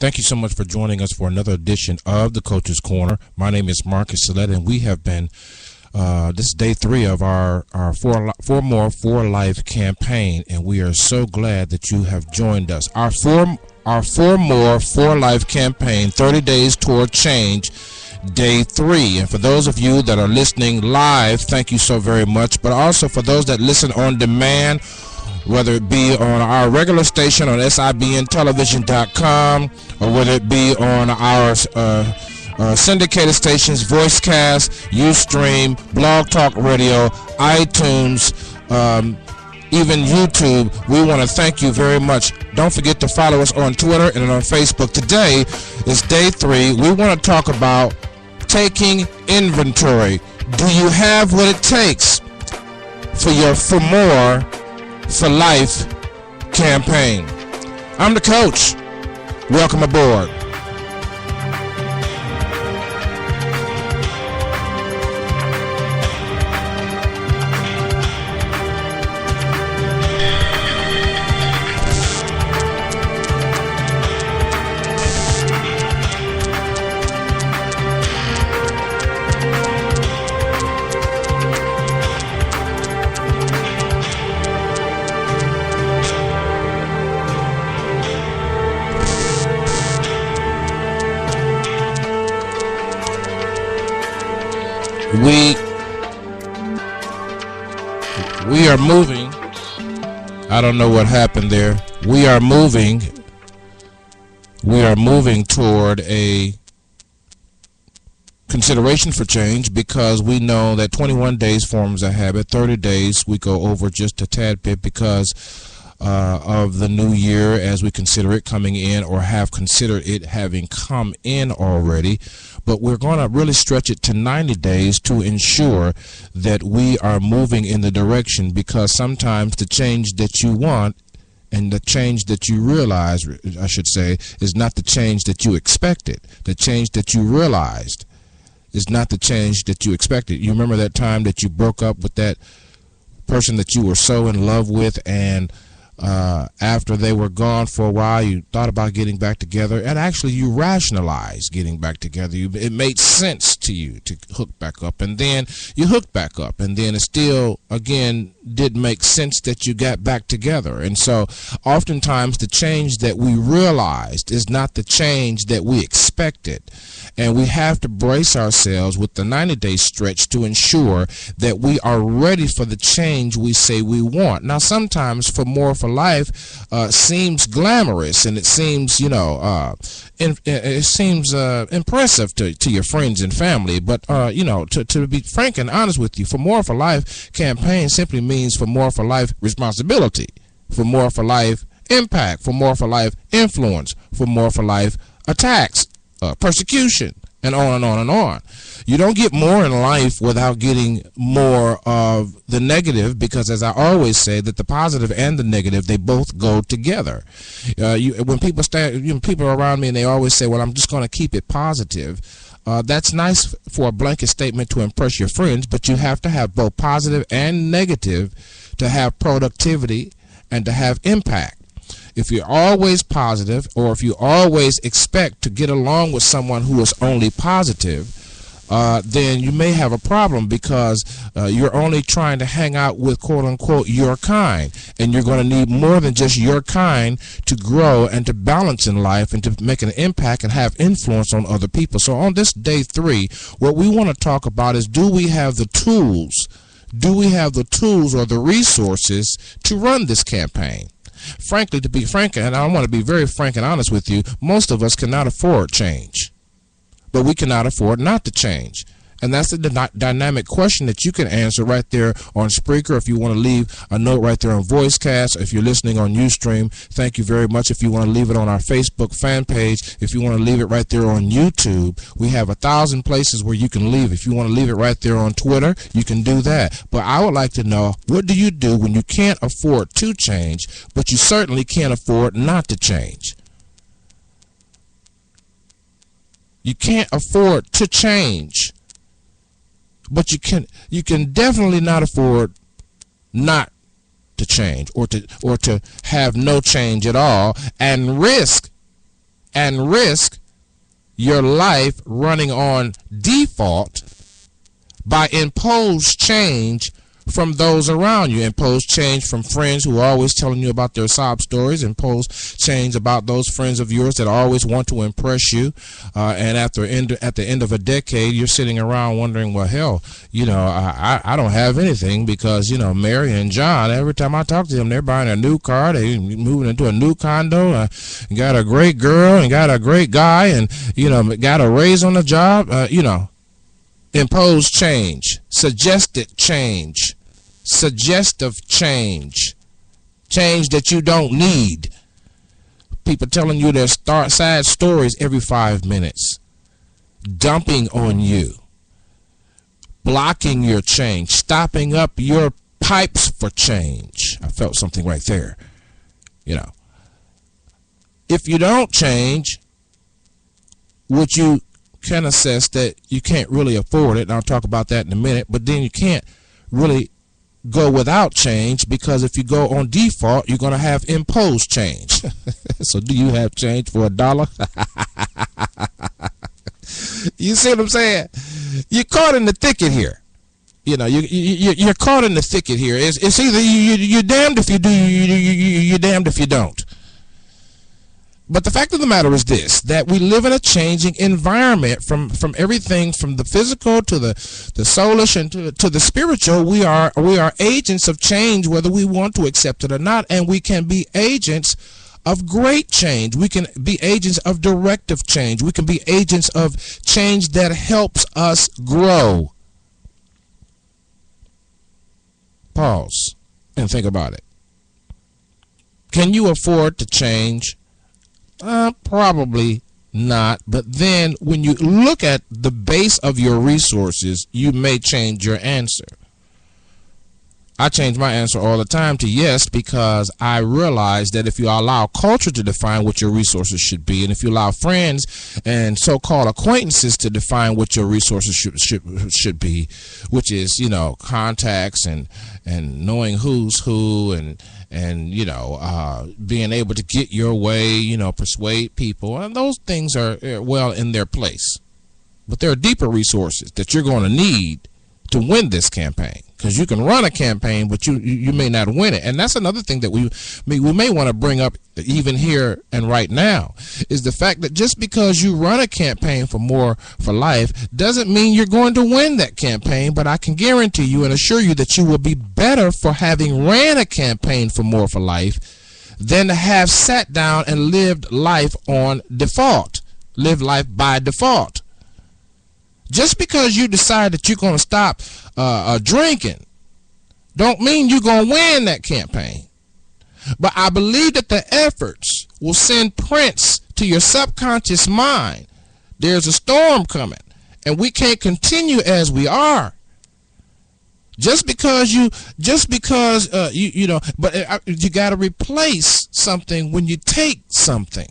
Thank you so much for joining us for another edition of the Coach's Corner. My name is Marcus Salette, and we have been, this is day 3 of our four more for life campaign, and we are so glad that you have joined us. Our four more for life campaign, 30 days toward change, day 3. And for those of you that are listening live, thank you so very much. But also for those that listen on demand, whether it be on our regular station on SIBNtelevision.com or whether it be on our syndicated stations, Voicecast, Ustream, Blog Talk Radio, iTunes, even YouTube, we want to thank you very much. Don't forget to follow us on Twitter and on Facebook. Today is day 3. We want to talk about taking inventory. Do you have what it takes for your For More for Life campaign? I'm the coach. Welcome aboard. We are moving. I don't know what happened there. We are moving toward a consideration for change, because we know that 21 days forms a habit. 30 days we go over just a tad bit because of the new year, as we consider it coming in, or have considered it having come in already. But we're going to really stretch it to 90 days to ensure that we are moving in the direction, because sometimes the change that you want and the change that you realize, I should say, is not the change that you expected. The change that you realized is not the change that you expected. You remember that time that you broke up with that person that you were so in love with, and after they were gone for a while, you thought about getting back together, and actually you rationalized getting back together. It made sense to you to hook back up, and then you hooked back up, and then it still, again, didn't make sense that you got back together. And so oftentimes the change that we realized is not the change that we expected. And we have to brace ourselves with the 90-day stretch to ensure that we are ready for the change we say we want. Now, sometimes For More for Life seems glamorous, and it seems, it seems impressive to your friends and family. But, to be frank and honest with you, For More for Life campaign simply means For More for Life responsibility, For More for Life impact, For More for Life influence, For More for Life attacks, persecution, and on and on and on. You don't get more in life without getting more of the negative, because, as I always say, that the positive and the negative, they both go together. When people people are around me and they always say, well, I'm just going to keep it positive. That's nice for a blanket statement to impress your friends, but you have to have both positive and negative to have productivity and to have impact. If you're always positive, or if you always expect to get along with someone who is only positive, then you may have a problem, because you're only trying to hang out with, quote unquote, your kind, and you're going to need more than just your kind to grow and to balance in life and to make an impact and have influence on other people. So on this day 3, what we want to talk about is, do we have the tools? Do we have the tools or the resources to run this campaign? Frankly, to be frank, and I want to be very frank and honest with you, most of us cannot afford change, but we cannot afford not to change. And that's the dynamic question that you can answer right there on Spreaker. If you want to leave a note right there on Voicecast, if you're listening on Ustream, thank you very much. If you want to leave it on our Facebook fan page, if you want to leave it right there on YouTube, we have 1,000 places where you can leave. If you want to leave it right there on Twitter, you can do that. But I would like to know, what do you do when you can't afford to change, but you certainly can't afford not to change? You can't afford to change, but you can definitely not afford not to change, or to have no change at all, and risk and risk your life running on default by imposed change from those around you. Impose change from friends who are always telling you about their sob stories. Impose change about those friends of yours that always want to impress you. And at the end of a decade, you're sitting around wondering, well, hell, I don't have anything because, Mary and John, every time I talk to them, they're buying a new car, they moving into a new condo, got a great girl and got a great guy, and, got a raise on the job, Impose change, suggested change, suggestive change, change that you don't need. People telling you their sad stories every 5 minutes, dumping on you, blocking your change, stopping up your pipes for change. I felt something right there. If you don't change, would you can assess that you can't really afford it, and I'll talk about that in a minute, but then you can't really go without change, because if you go on default, you're going to have imposed change. So do you have change for $1? You see what I'm saying? You're caught in the thicket here. You're caught in the thicket here. It's either you're damned if you do, you're damned if you don't. But the fact of the matter is this, that we live in a changing environment from everything from the physical to the soulish and to the spiritual. We are agents of change, whether we want to accept it or not, and we can be agents of great change. We can be agents of directive change. We can be agents of change that helps us grow. Pause and think about it. Can you afford to change? Probably not. But then when you look at the base of your resources, you may change your answer. I change my answer all the time to yes, because I realize that if you allow culture to define what your resources should be, and if you allow friends and so-called acquaintances to define what your resources should be, which is, contacts and knowing who's who and being able to get your way, persuade people, and those things are well in their place. But there are deeper resources that you're going to need to win this campaign, because you can run a campaign, but you may not win it. And that's another thing that we may want to bring up even here and right now, is the fact that just because you run a campaign for More for Life doesn't mean you're going to win that campaign. But I can guarantee you and assure you that you will be better for having ran a campaign for More for Life than to have sat down and lived life on default, live life by default. Just because you decide that you're going to stop drinking don't mean you're going to win that campaign. But I believe that the efforts will send prints to your subconscious mind. There's a storm coming, and we can't continue as we are. But you got to replace something when you take something.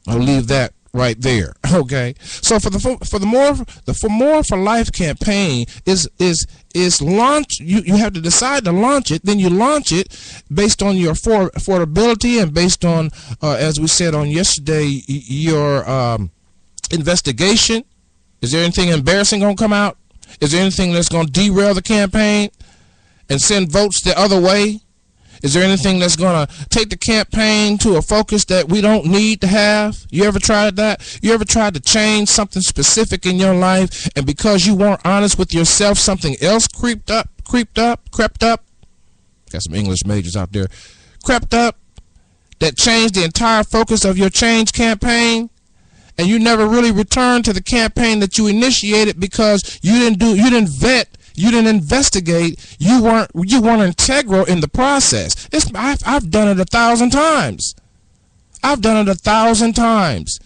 I'll leave that right there. Okay, so for the More for Life campaign is launch. You have to decide to launch it. Then you launch it based on your affordability and based on, as we said on yesterday, your investigation. Is there anything embarrassing going to come out? Is there anything that's going to derail the campaign and send votes the other way? Is there anything that's going to take the campaign to a focus that we don't need to have? You ever tried that? You ever tried to change something specific in your life, and because you weren't honest with yourself, something else crept up? Got some English majors out there. Crept up that changed the entire focus of your change campaign, and you never really returned to the campaign that you initiated because you didn't vet. You didn't investigate. You weren't integral in the process. I've done it 1,000 times. I've done it 1,000 times.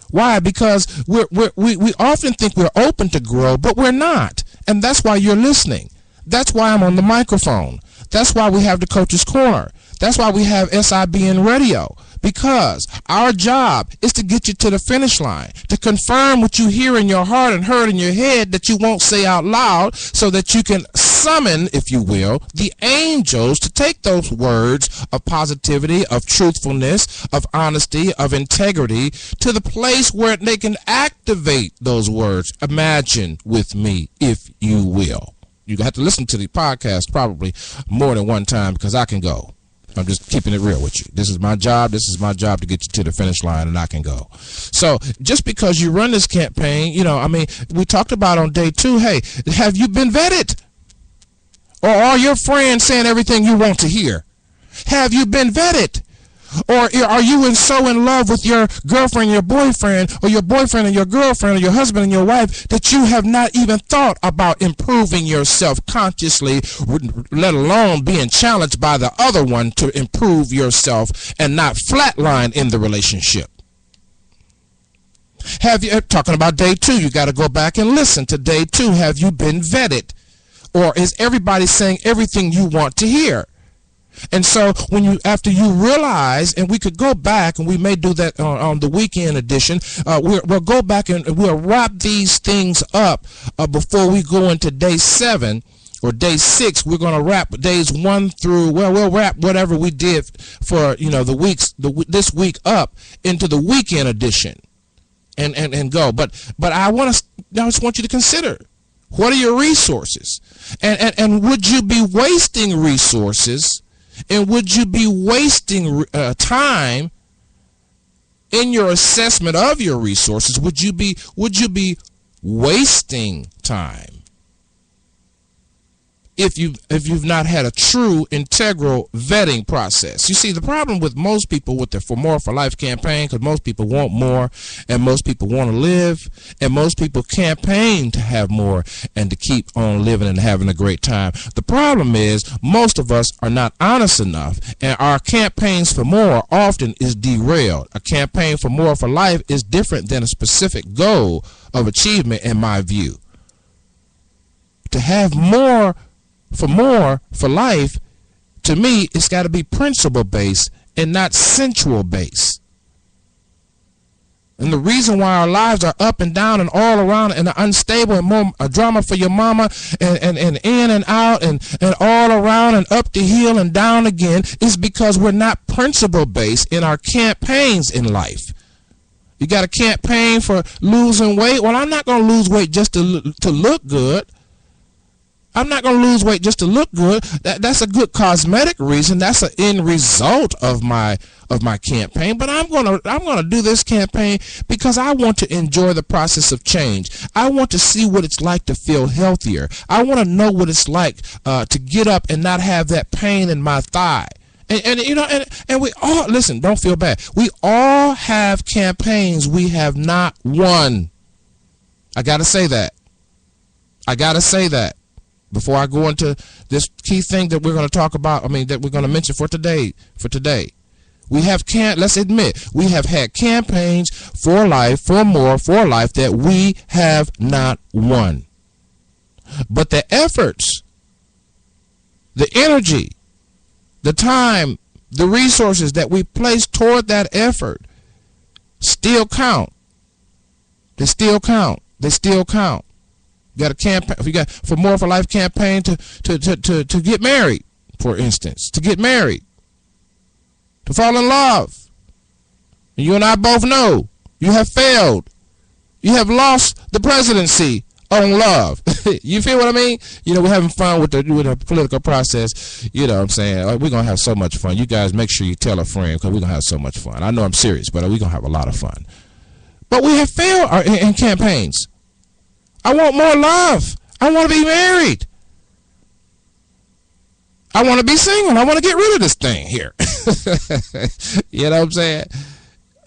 Why? Because we often think we're open to grow, but we're not. And that's why you're listening. That's why I'm on the microphone. That's why we have the Coach's Corner. That's why we have SIBN Radio. Because our job is to get you to the finish line, to confirm what you hear in your heart and heard in your head that you won't say out loud, so that you can summon, if you will, the angels to take those words of positivity, of truthfulness, of honesty, of integrity to the place where they can activate those words. Imagine with me, if you will. You have to listen to the podcast probably more than one time because I can go. I'm just keeping it real with you. This is my job. This is my job to get you to the finish line, and I can go. So just because you run this campaign, you know, I mean, we talked about on day 2, hey, have you been vetted? Or are your friends saying everything you want to hear? Have you been vetted? Or are you so in love with your girlfriend, your boyfriend, or your boyfriend and your girlfriend, or your husband and your wife, that you have not even thought about improving yourself consciously, let alone being challenged by the other one to improve yourself and not flatline in the relationship? Have you, talking about day 2, you got to go back and listen to day 2. Have you been vetted? Or is everybody saying everything you want to hear? And so when you, after you realize, and we could go back, and we may do that on the weekend edition, we'll go back and we'll wrap these things up before we go into day 7 or day 6. We're going to wrap days 1 through, well, we'll wrap whatever we did for, you know, the weeks, this week up into the weekend edition and go. But I just want you to consider, what are your resources? And would you be wasting resources? And would you be wasting time in your assessment of your resources? Would you be wasting time if you've not had a true integral vetting process? You see, the problem with most people with their For More for Life campaign, because most people want more, and most people want to live, and most people campaign to have more and to keep on living and having a great time. The problem is most of us are not honest enough, and our campaigns for more often is derailed. A campaign for more for life is different than a specific goal of achievement, in my view. To have more for life, to me, it's got to be principle based and not sensual based. And the reason why our lives are up and down and all around and unstable and more a drama for your mama and in and out and all around and up the hill and down again is because we're not principle based in our campaigns in life. You got a campaign for losing weight. Well, I'm not going to lose weight just to look good. I'm not going to lose weight just to look good. That's a good cosmetic reason. That's an end result of my campaign. But I'm going to do this campaign because I want to enjoy the process of change. I want to see what it's like to feel healthier. I want to know what it's like to get up and not have that pain in my thigh. And you know, and we all, listen, don't feel bad. We all have campaigns we have not won. I got to say that. I got to say that. Before I go into this key thing that we're going to talk about, that we're going to mention for today, we have let's admit, we have had campaigns for life, for more, for life that we have not won. But the efforts, the energy, the time, the resources that we place toward that effort still count. They still count. They still count. You got a campaign. If you got For More for Life campaign to get married, for instance, to get married, to fall in love. And you and I both know you have failed. You have lost the presidency on love. You feel what I mean? You know, we're having fun with the political process. You know what I'm saying? We're going to have so much fun. You guys make sure you tell a friend, because we're going to have so much fun. I know I'm serious, but we're going to have a lot of fun. But we have failed in campaigns. I want more love. I want to be married. I want to be single. I want to get rid of this thing here. You know what I'm saying?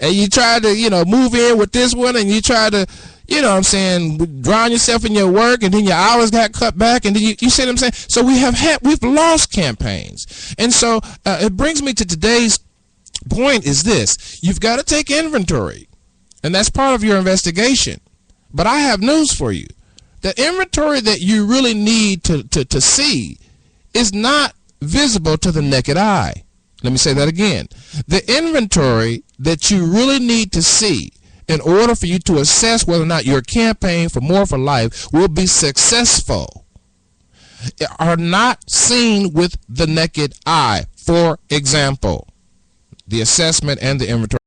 And you try to, you know, move in with this one, and you try to, you know what I'm saying, drown yourself in your work, and then your hours got cut back, and then you see what I'm saying? So we've lost campaigns. And so it brings me to today's point is this. You've got to take inventory, and that's part of your investigation. But I have news for you. The inventory that you really need to see is not visible to the naked eye. Let me say that again. The inventory that you really need to see in order for you to assess whether or not your campaign for More for Life will be successful are not seen with the naked eye. For example, the assessment and the inventory